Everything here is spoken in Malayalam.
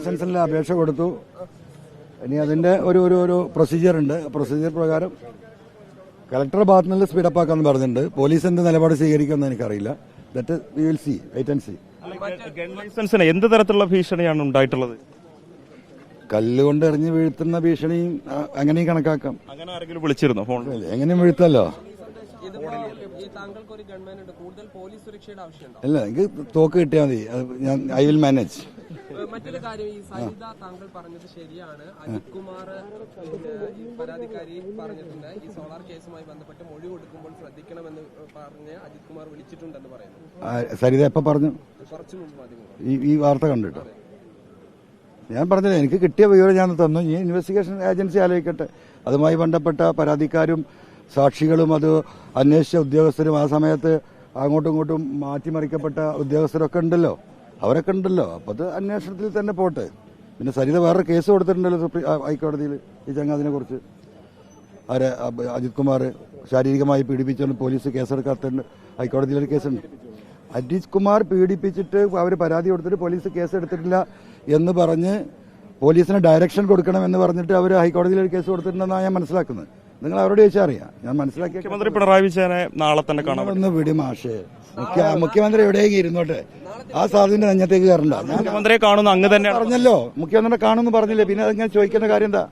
ലൈസൻസിന്റെ അപേക്ഷ കൊടുത്തു. ഇനി അതിന്റെ ഒരു പ്രൊസീജിയർ ഉണ്ട്. പ്രൊസീജിയർ പ്രകാരം കളക്ടറുടെ ഭാഗത്തു നിന്ന് സ്പീഡപ്പ് ആക്കാന്ന് പറഞ്ഞിട്ടുണ്ട്. പോലീസ് എന്ത് നിലപാട് സ്വീകരിക്കുമെന്ന് എനിക്കറിയില്ല. That we will see, wait and see. Gun ലൈസൻസിന് എന്ത് തരത്തിലുള്ള ഭീഷണിയാണ് ഉണ്ടായിട്ടുള്ളത്? കല്ലുകൊണ്ട് എറിഞ്ഞ് വീഴ്ത്തുന്ന ഭീഷണിയും അങ്ങനെയും കണക്കാക്കാം. അങ്ങനെ ആരെങ്കിലും വിളിച്ചിരുന്നോ ഫോണിൽ? എങ്ങനെയും വീഴ്ത്തല്ലോ. അല്ല, എനിക്ക് തോക്ക് കിട്ടിയാൽ മതി. I will manage. മറ്റൊരു കാര്യം, ഈ സരിത താങ്കൾ പറഞ്ഞത് ശരിയാണ്. അജിത് കുമാർ പരാതിക്കാരി പറഞ്ഞിട്ടുണ്ട്, ഈ സോളാർ കേസുമായി ബന്ധപ്പെട്ട് മൊഴി കൊടുക്കുമ്പോൾ ശ്രദ്ധിക്കണമെന്ന് പറഞ്ഞ് അജിത് കുമാർ വിളിച്ചിട്ടുണ്ടെന്ന് പറയുന്നു. സരിത എപ്പോ പറഞ്ഞു? കുറച്ചു മുമ്പ് ഈ വാർത്ത കണ്ടിട്ടോ. ഞാൻ പറഞ്ഞില്ല, എനിക്ക് കിട്ടിയ വിവരം ഞാൻ തന്നു. ഈ ഇൻവെസ്റ്റിഗേഷൻ ഏജൻസി ആലോചിക്കട്ടെ. അതുമായി ബന്ധപ്പെട്ട പരാതിക്കാരും സാക്ഷികളും അത് അന്വേഷിച്ച ഉദ്യോഗസ്ഥരും ആ സമയത്ത് അങ്ങോട്ടും ഇങ്ങോട്ടും മാറ്റിമറിക്കപ്പെട്ട ഉദ്യോഗസ്ഥരൊക്കെ ഉണ്ടല്ലോ, അവരൊക്കെ ഉണ്ടല്ലോ. അപ്പോൾ അത് അന്വേഷണത്തിൽ തന്നെ പോട്ടെ. പിന്നെ സരിത വേറെ കേസ് കൊടുത്തിട്ടുണ്ടല്ലോ ഹൈക്കോടതിയിൽ ഈ ചങ്ങാതിനെ കുറിച്ച്. ആരെ? അജിത് കുമാർ ശാരീരികമായി പീഡിപ്പിച്ചുകൊണ്ട് പോലീസ് കേസെടുക്കാത്തതുണ്ട്. ഹൈക്കോടതിയിലൊരു കേസുണ്ട്. അജിത് കുമാർ പീഡിപ്പിച്ചിട്ട് അവർ പരാതി കൊടുത്തിട്ട് പോലീസ് കേസെടുത്തിട്ടില്ല എന്ന് പറഞ്ഞ് പോലീസിന് ഡയറക്ഷൻ കൊടുക്കണം എന്ന് പറഞ്ഞിട്ട് അവർ ഹൈക്കോടതിയിൽ ഒരു കേസ് കൊടുത്തിട്ടുണ്ടെന്നാണ് ഞാൻ മനസ്സിലാക്കുന്നത്. നിങ്ങൾ അവരോട് ചോദിച്ചാൽ അറിയാം. ഞാൻ മനസ്സിലാക്കിയ മുഖ്യമന്ത്രി പിണറായി വിജയനെ നാളെ തന്നെ കാണാം. ഒന്ന് വിടി മാഷേ. മുഖ്യമന്ത്രി എവിടെയെങ്കിലും ഇരുന്നോട്ടെ, ആ സാധുവിന്റെ നെഞ്ഞത്തേക്ക് കയറണ്ട. മുഖ്യമന്ത്രിയെ കാണുന്നു അങ്ങ് തന്നെ പറഞ്ഞല്ലോ, മുഖ്യമന്ത്രിയെ കാണുമെന്ന് പറഞ്ഞില്ലേ, പിന്നെ അതിങ്ങനെ ചോദിക്കേണ്ട കാര്യം എന്താ?